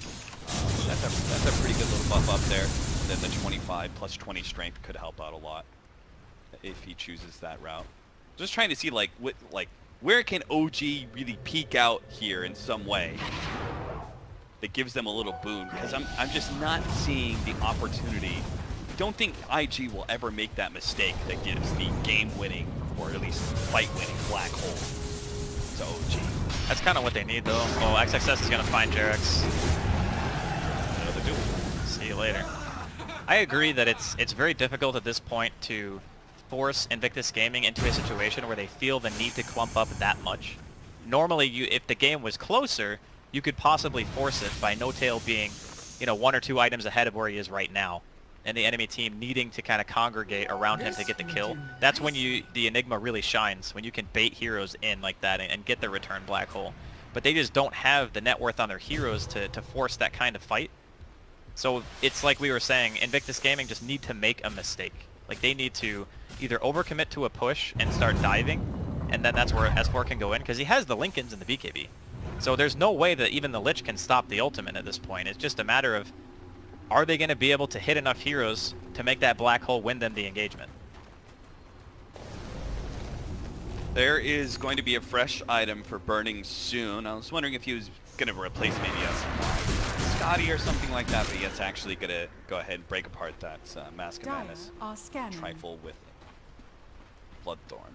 That's a pretty good little buff up there. Then the 25 plus 20 strength could help out a lot if he chooses that route. Just trying to see where can OG really peak out here in some way that gives them a little boon, because I'm just not seeing the opportunity. Don't think IG will ever make that mistake that gives the game-winning, or at least fight-winning Black Hole to OG. That's kind of what they need, though. Well, XXS is going to find Jarex. Another duel. See you later. I agree that it's very difficult at this point to force Invictus Gaming into a situation where they feel the need to clump up that much. Normally, if the game was closer, you could possibly force it by No Tail being, you know, 1 or 2 items ahead of where he is right now, and the enemy team needing to kind of congregate around him to get the kill. That's when the Enigma really shines, when you can bait heroes in like that and get the return Black Hole. But they just don't have the net worth on their heroes to force that kind of fight. So it's like we were saying, Invictus Gaming just need to make a mistake. Like, they need to either overcommit to a push and start diving, and then that's where S4 can go in, because he has the Lincolns and the BKB. So there's no way that even the Lich can stop the ultimate at this point. It's just a matter of, are they going to be able to hit enough heroes to make that Black Hole win them the engagement? There is going to be a fresh item for burning soon. I was wondering if he was going to replace maybe a Scotty or something like that, but he is actually going to go ahead and break apart that Mask of Madness trifle with Bloodthorn.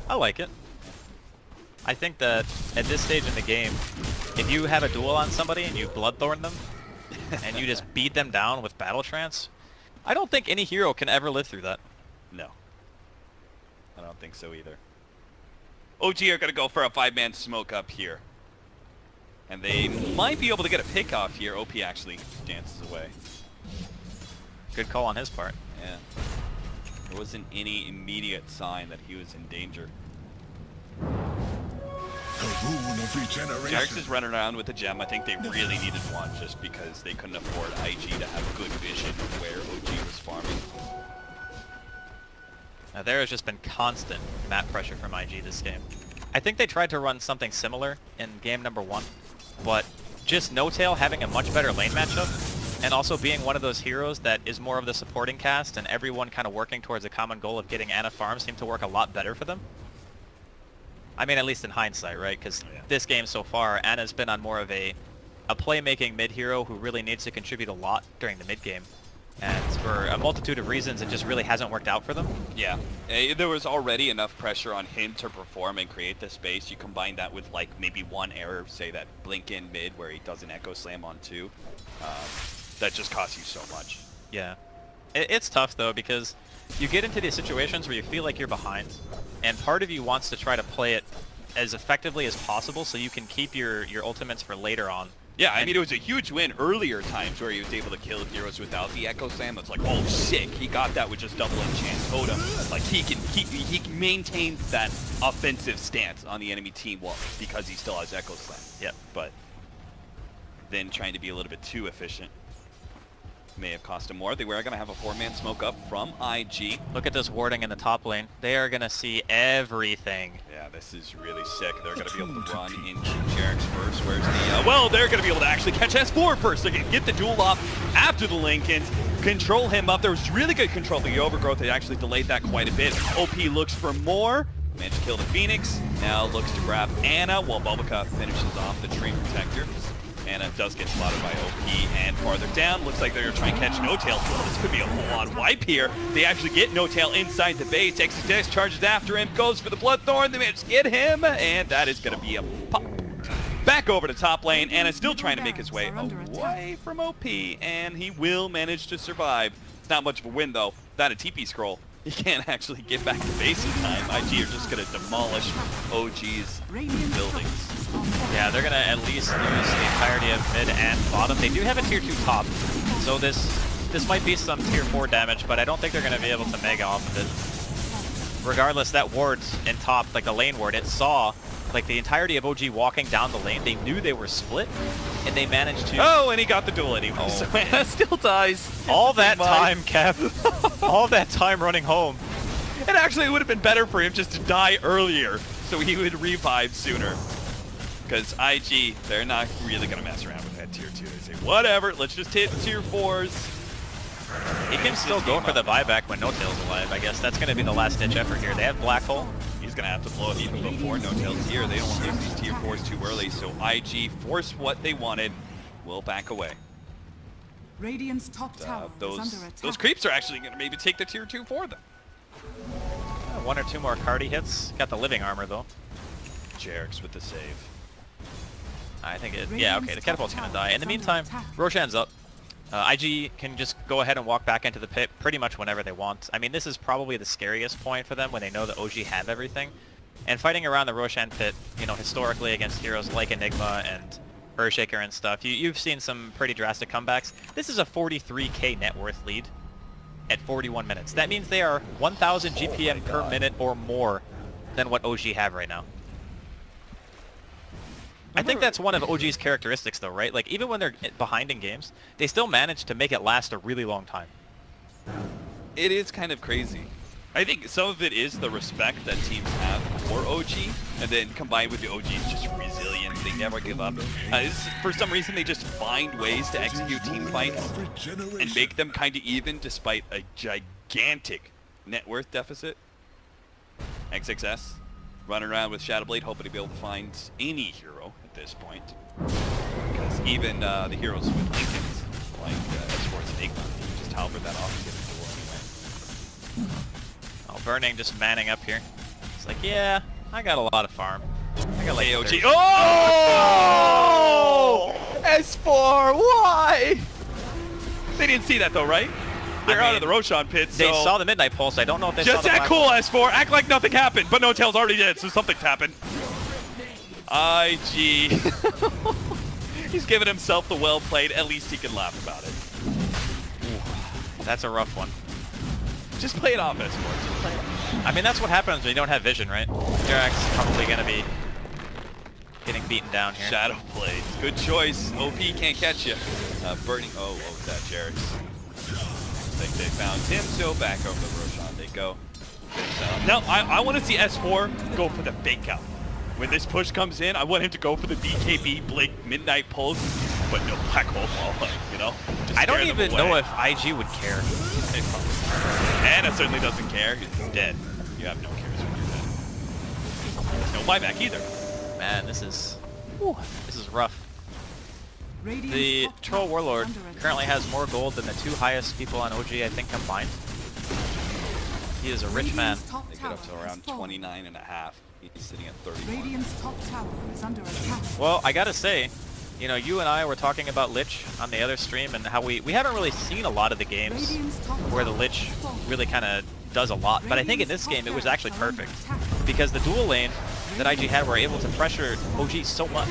I like it. I think that at this stage in the game, if you have a duel on somebody and you Bloodthorn them, and you just beat them down with Battle Trance, I don't think any hero can ever live through that. No. I don't think so either. OG are going to go for a 5-man smoke up here. And they might be able to get a pick off here. OP actually dances away. Good call on his part. Yeah. There wasn't any immediate sign that he was in danger. Jarex is running around with a gem. I think they really needed one just because they couldn't afford IG to have good vision where OG was farming. Now, there has just been constant map pressure from IG this game. I think they tried to run something similar in game number 1, but just No Tail having a much better lane matchup, and also being one of those heroes that is more of the supporting cast and everyone kind of working towards a common goal of getting Ana farm seemed to work a lot better for them. I mean, at least in hindsight, right? Because this game so far, Ana's been on more of a playmaking mid-hero who really needs to contribute a lot during the mid-game. And for a multitude of reasons, it just really hasn't worked out for them. Yeah, there was already enough pressure on him to perform and create the space. You combine that with like maybe one error, say that blink in mid where he does an echo slam on 2. That just costs you so much. Yeah. It's tough though, because you get into these situations where you feel like you're behind, and part of you wants to try to play it as effectively as possible so you can keep your ultimates for later on. Yeah, I mean, it was a huge win earlier times where he was able to kill heroes without the Echo Slam. It's like, oh, sick. He got that with just double enchant totem. Like, he maintains that offensive stance on the enemy team wall because he still has Echo Slam. Yep. But then trying to be a little bit too efficient may have cost him more. They were going to have a 4-man smoke up from IG. Look at this warding in the top lane. They are going to see everything. Yeah, this is really sick. They're going to be able to run into Jarek's first. Where's the... well, they're going to be able to actually catch S4 first. They can get the duel off after the Lincolns, control him up. There was really good control of the overgrowth. They actually delayed that quite a bit. OP looks for more. Managed to kill the Phoenix. Now looks to grab Ana while Bulbaca finishes off the Tree Protector. Ana does get spotted by OP, and farther down, looks like they're going to try and catch No Tail. This could be a whole lot of wipe here. They actually get No Tail inside the base. Exodus charges after him, goes for the Bloodthorn. They manage to get him, and that is going to be a pop. Back over to top lane. Ana still trying to make his way away from OP, and he will manage to survive. It's not much of a win, though. Without a TP scroll, he can't actually get back to base in time. IG are just going to demolish OG's buildings. Yeah, they're going to at least lose the entirety of mid and bottom. They do have a tier 2 top, so this might be some tier 4 damage, but I don't think they're going to be able to mega off of it. Regardless, that ward in top, like the lane ward, it saw like the entirety of OG walking down the lane. They knew they were split, and they managed to... Oh, and he got the duel anyway, so Ana still dies. All that time, Kev. All that time running home. It actually would have been better for him just to die earlier, so he would revive sooner. Because IG, they're not really going to mess around with that tier 2. They say, whatever, let's just hit tier 4s. He can still go for the buyback when No Tail's alive. I guess that's going to be the last ditch effort here. They have Black Hole. He's going to have to blow it even before No Tail's here. They don't want to lose these tier 4s too early, so IG forced what they wanted, will back away. Radiant's top tower is under attack. Those creeps are actually going to maybe take the tier 2 for them. 1 or 2 more Cardi hits. Got the living armor though. Jarek's with the save. I think it... Yeah, okay, the catapult's going to die. In the meantime, Roshan's up. IG can just go ahead and walk back into the pit pretty much whenever they want. I mean, this is probably the scariest point for them when they know that OG have everything. And fighting around the Roshan pit, you know, historically against heroes like Enigma and Earthshaker and stuff, you've seen some pretty drastic comebacks. This is a 43k net worth lead at 41 minutes. That means they are 1,000 GPM per minute or more than what OG have right now. I think that's one of OG's characteristics though, right? Like, even when they're behind in games, they still manage to make it last a really long time. It is kind of crazy. I think some of it is the respect that teams have for OG, and then combined with the OG's just resilience, they never give up. For some reason, they just find ways to execute team fights and make them kind of even despite a gigantic net worth deficit. XXS running around with Shadowblade, hoping to be able to find any hero at this point. Because even the heroes with Lincolns, like S4's Enigma, you can just halberd that off and get a duel anyway. Oh, Burning just manning up here. It's like, yeah, I got a lot of farm. I got like AOG. Oh! S4, why? They didn't see that though, right? They're out of the Roshan pit, so... They saw the Midnight Pulse. I don't know if they saw the... Just act cool, S4. Act like nothing happened. But No Tail's already dead, so something's happened. IG. He's giving himself the well played. At least he can laugh about it. Ooh, that's a rough one. Just play it off, S4. Just play it off. I mean, that's what happens when you don't have vision, right? Jarek's probably going to be getting beaten down here. Shadow Blade. Good choice. OP can't catch you. Burning... Oh, what was that, Jarek's? I think they found him, so back over the Roshan they go. Now, I want to see S4 go for the fake out. When this push comes in, I want him to go for the BKB Blink Midnight Pulse, but no Black Hole Wall, you know? I don't even know if IG would care. Ana certainly doesn't care. He's dead. You have no cares when you're dead. There's no buyback either. Man, this is rough. The Troll Warlord currently has more gold than the 2 highest people on OG, I think, combined. He is a rich man. They get up to around 29 and a half. He's sitting at 31. Radiant's top tower is under attack. Well, I gotta say, you know, you and I were talking about Lich on the other stream and how we haven't really seen a lot of the games where the Lich really kind of does a lot. But I think in this game it was actually perfect because the dual lane that IG had were able to pressure OG so much.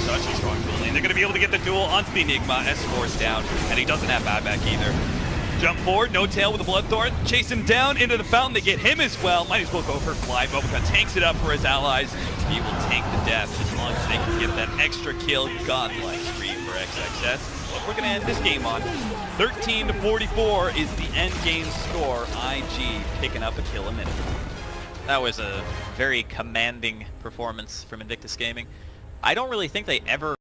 Such a strong duel lane. They're going to be able to get the duel onto the Enigma. S4's down, and he doesn't have buyback either. Jump forward, no tail with the Bloodthorn. Chase him down into the fountain. They get him as well. Might as well go for fly. Bobacut tanks it up for his allies. He will tank the death as long as they can get that extra kill. Godlike scream for XXS. But we're going to end this game on 13-44 is the end game score. IG picking up a kill a minute. That was a very commanding performance from Invictus Gaming. I don't really think they ever